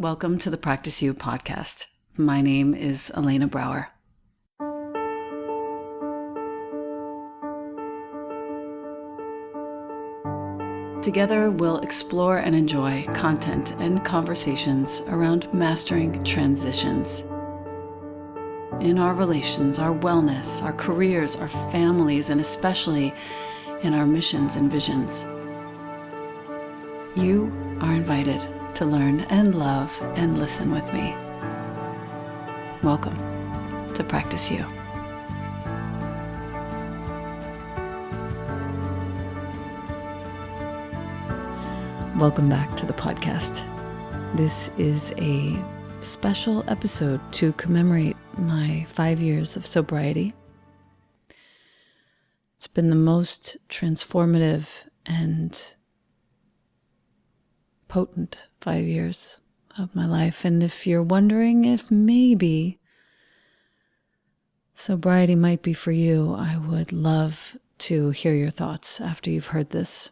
Welcome to the Practice You podcast. My name is Elena Brower. Together, we'll explore and enjoy content and conversations around mastering transitions in our relations, our wellness, our careers, our families, and especially in our missions and visions. You are invited to learn and love and listen with me. Welcome to Practice You. Welcome back to the podcast. This is a special episode to commemorate my 5 years of sobriety. It's been the most transformative and potent 5 years of my life. And if you're wondering if maybe sobriety might be for you, I would love to hear your thoughts after you've heard this.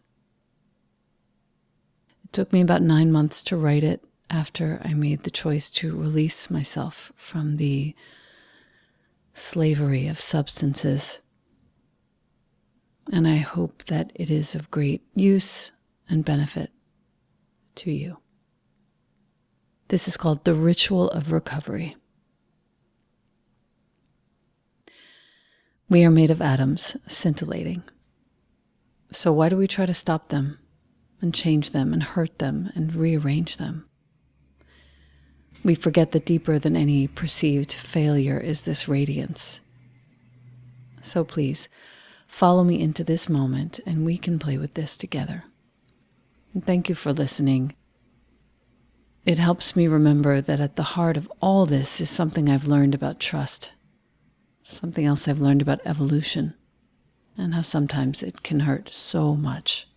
It took me about 9 months to write it after I made the choice to release myself from the slavery of substances. And I hope that it is of great use and benefit to you. This is called The Ritual of Recovery. We are made of atoms, scintillating. So why do we try to stop them and change them and hurt them and rearrange them? We forget that deeper than any perceived failure is this radiance. So please, follow me into this moment and we can play with this together. And thank you for listening. It helps me remember that at the heart of all this is something I've learned about trust, something else I've learned about evolution, and how sometimes it can hurt so much.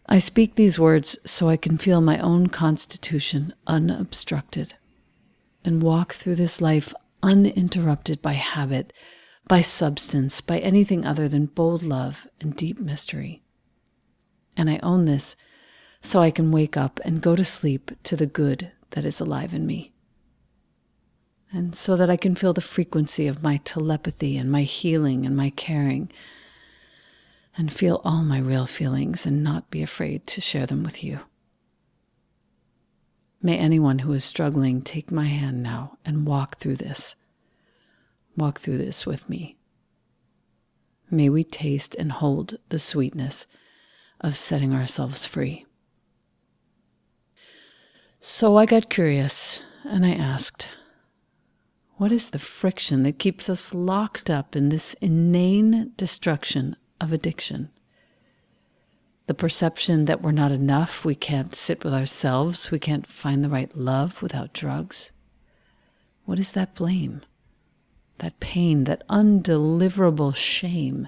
I speak these words so I can feel my own constitution unobstructed and walk through this life uninterrupted by habit, by substance, by anything other than bold love and deep mystery. And I own this so I can wake up and go to sleep to the good that is alive in me. And so that I can feel the frequency of my telepathy and my healing and my caring, and feel all my real feelings and not be afraid to share them with you. May anyone who is struggling take my hand now and walk through this. Walk through this with me. May we taste and hold the sweetness of setting ourselves free. So I got curious and I asked, what is the friction that keeps us locked up in this inane destruction of addiction? The perception that we're not enough, we can't sit with ourselves, we can't find the right love without drugs. What is that blame? That pain, that undeliverable shame?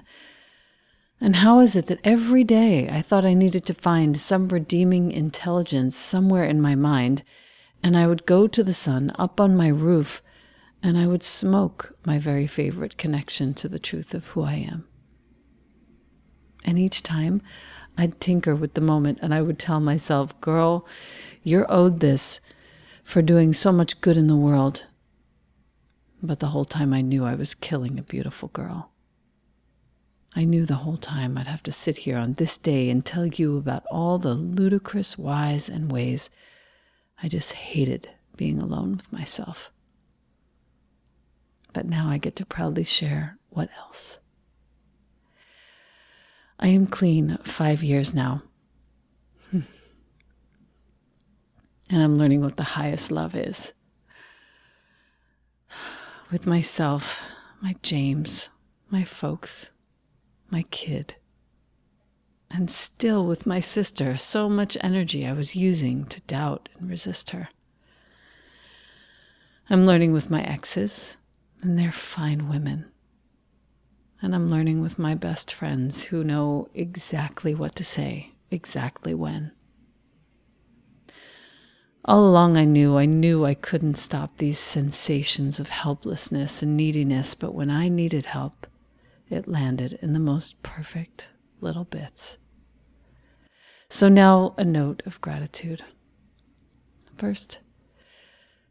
And how is it that every day I thought I needed to find some redeeming intelligence somewhere in my mind, and I would go to the sun up on my roof, and I would smoke my very favorite connection to the truth of who I am. And each time I'd tinker with the moment and I would tell myself, girl, you're owed this for doing so much good in the world. But the whole time I knew I was killing a beautiful girl. I knew the whole time I'd have to sit here on this day and tell you about all the ludicrous whys and ways I just hated being alone with myself. But now I get to proudly share what else. I am clean 5 years now. And I'm learning what the highest love is. With myself, my James, my folks, my kid, and still with my sister, so much energy I was using to doubt and resist her. I'm learning with my exes, and they're fine women. And I'm learning with my best friends who know exactly what to say, exactly when. All along I knew I couldn't stop these sensations of helplessness and neediness, but when I needed help, it landed in the most perfect little bits. So now a note of gratitude. First,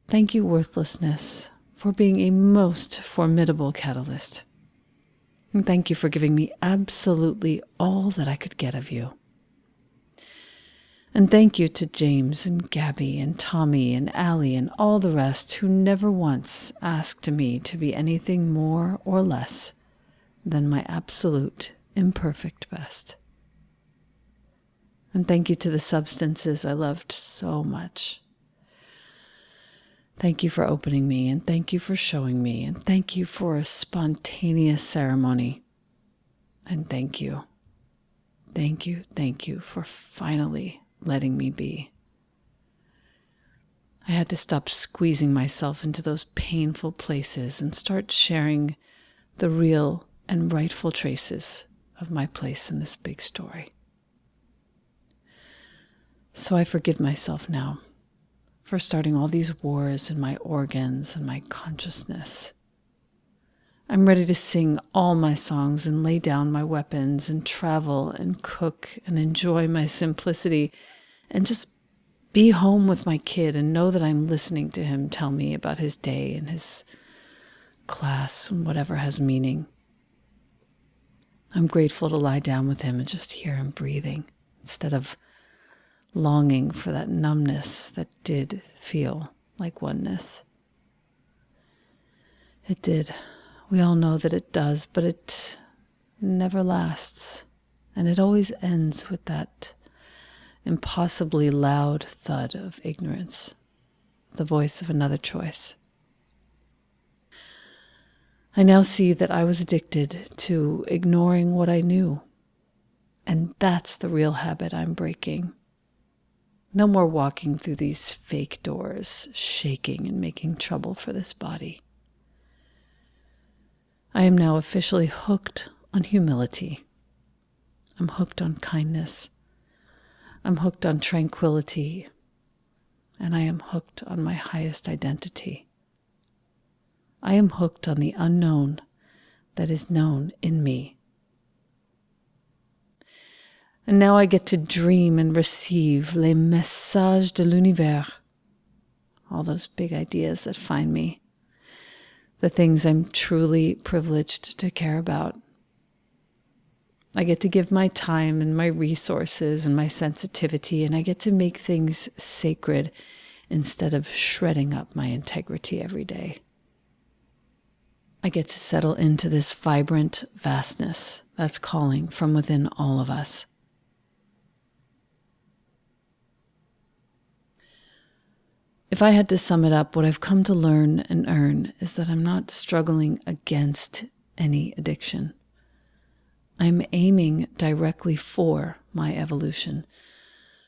thank you, worthlessness, for being a most formidable catalyst. And thank you for giving me absolutely all that I could get of you. And thank you to James and Gabby and Tommy and Allie and all the rest who never once asked me to be anything more or less than my absolute imperfect best. And thank you to the substances I loved so much. Thank you for opening me, and thank you for showing me, and thank you for a spontaneous ceremony. And thank you for finally letting me be. I had to stop squeezing myself into those painful places and start sharing the real and rightful traces of my place in this big story. So I forgive myself now for starting all these wars in my organs and my consciousness. I'm ready to sing all my songs and lay down my weapons and travel and cook and enjoy my simplicity and just be home with my kid and know that I'm listening to him tell me about his day and his class and whatever has meaning. I'm grateful to lie down with him and just hear him breathing instead of longing for that numbness that did feel like oneness. It did. We all know that it does, but it never lasts. And it always ends with that impossibly loud thud of ignorance, the voice of another choice. I now see that I was addicted to ignoring what I knew. And that's the real habit I'm breaking. No more walking through these fake doors, shaking and making trouble for this body. I am now officially hooked on humility. I'm hooked on kindness. I'm hooked on tranquility. And I am hooked on my highest identity. I am hooked on the unknown that is known in me. And now I get to dream and receive les messages de l'univers, all those big ideas that find me, the things I'm truly privileged to care about. I get to give my time and my resources and my sensitivity, and I get to make things sacred instead of shredding up my integrity every day. I get to settle into this vibrant vastness that's calling from within all of us. If I had to sum it up, what I've come to learn and earn is that I'm not struggling against any addiction. I'm aiming directly for my evolution,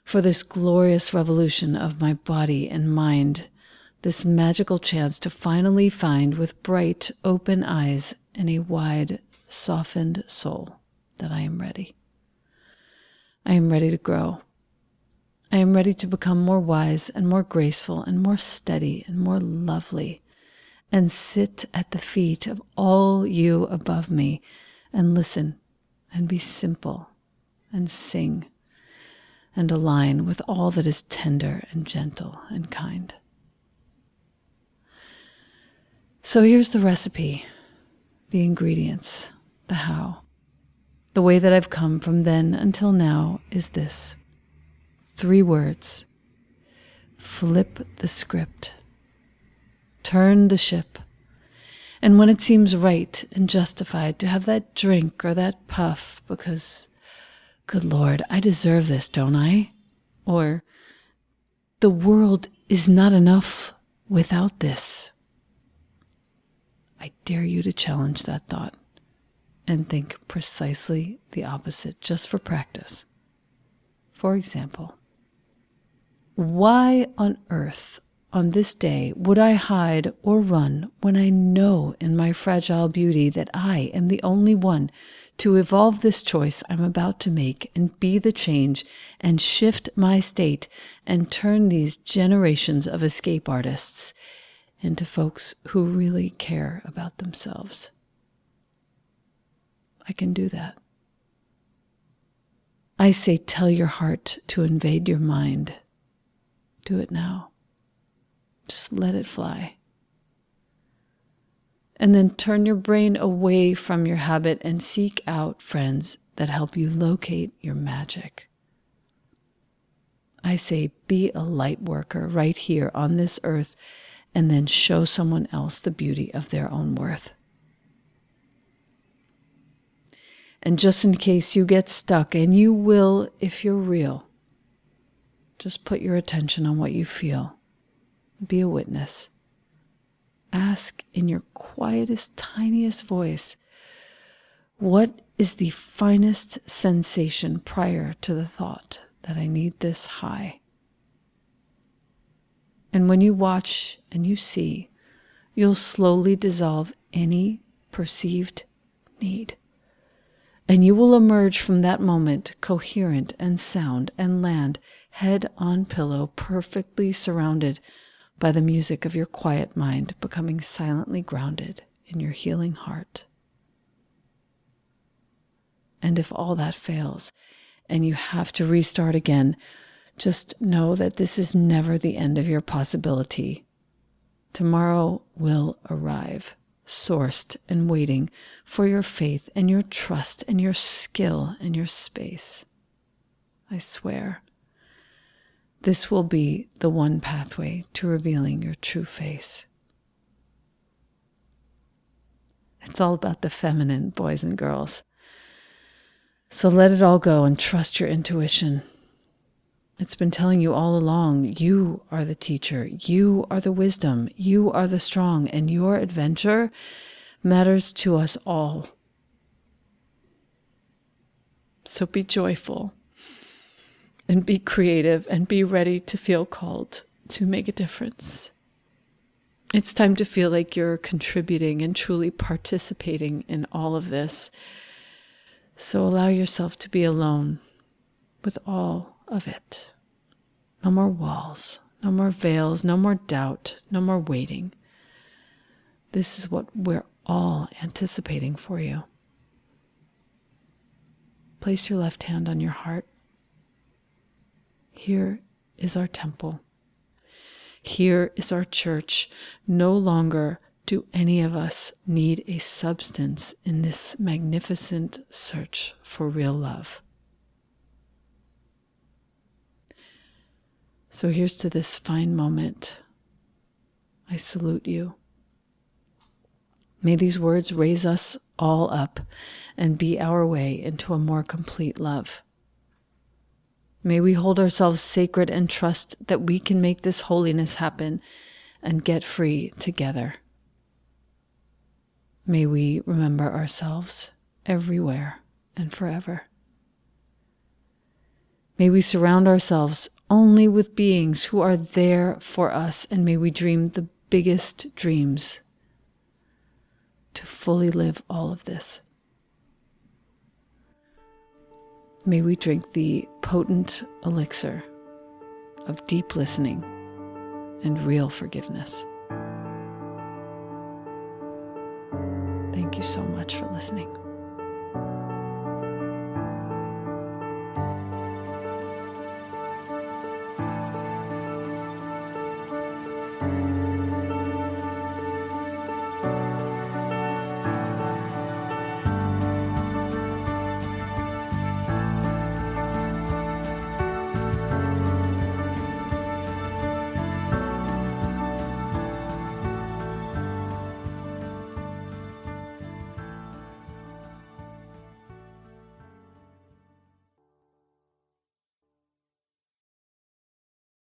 for this glorious revolution of my body and mind, this magical chance to finally find with bright, open eyes and a wide, softened soul that I am ready. I am ready to grow. I am ready to become more wise and more graceful and more steady and more lovely and sit at the feet of all you above me and listen and be simple and sing and align with all that is tender and gentle and kind. So here's the recipe, the ingredients, the how. The way that I've come from then until now is this. 3 words. Flip the script. Turn the ship. And when it seems right and justified to have that drink or that puff because, good Lord, I deserve this, don't I? Or, the world is not enough without this. I dare you to challenge that thought and think precisely the opposite just for practice. For example, why on earth on this day would I hide or run when I know in my fragile beauty that I am the only one to evolve this choice I'm about to make and be the change and shift my state and turn these generations of escape artists into folks who really care about themselves? I can do that. I say, tell your heart to invade your mind. Do it now. Just let it fly. And then turn your brain away from your habit and seek out friends that help you locate your magic. I say, be a light worker right here on this earth, and then show someone else the beauty of their own worth. And just in case you get stuck, and you will if you're real, just put your attention on what you feel. Be a witness. Ask in your quietest, tiniest voice, what is the finest sensation prior to the thought that I need this high? And when you watch and you see, you'll slowly dissolve any perceived need. And you will emerge from that moment coherent and sound and land head on pillow, perfectly surrounded by the music of your quiet mind, becoming silently grounded in your healing heart. And if all that fails and you have to restart again, just know that this is never the end of your possibility. Tomorrow will arrive, sourced and waiting for your faith and your trust and your skill and your space. I swear, this will be the one pathway to revealing your true face. It's all about the feminine, boys and girls. So let it all go and trust your intuition. It's been telling you all along, you are the teacher, you are the wisdom, you are the strong, and your adventure matters to us all. So be joyful and be creative and be ready to feel called to make a difference. It's time to feel like you're contributing and truly participating in all of this. So allow yourself to be alone with all of it. No more walls, no more veils, no more doubt, no more waiting. This is what we're all anticipating for you. Place your left hand on your heart. Here is our temple. Here is our church. No longer do any of us need a substance in this magnificent search for real love. So here's to this fine moment. I salute you. May these words raise us all up and be our way into a more complete love. May we hold ourselves sacred and trust that we can make this holiness happen and get free together. May we remember ourselves everywhere and forever. May we surround ourselves only with beings who are there for us, and may we dream the biggest dreams to fully live all of this. May we drink the potent elixir of deep listening and real forgiveness. Thank you so much for listening.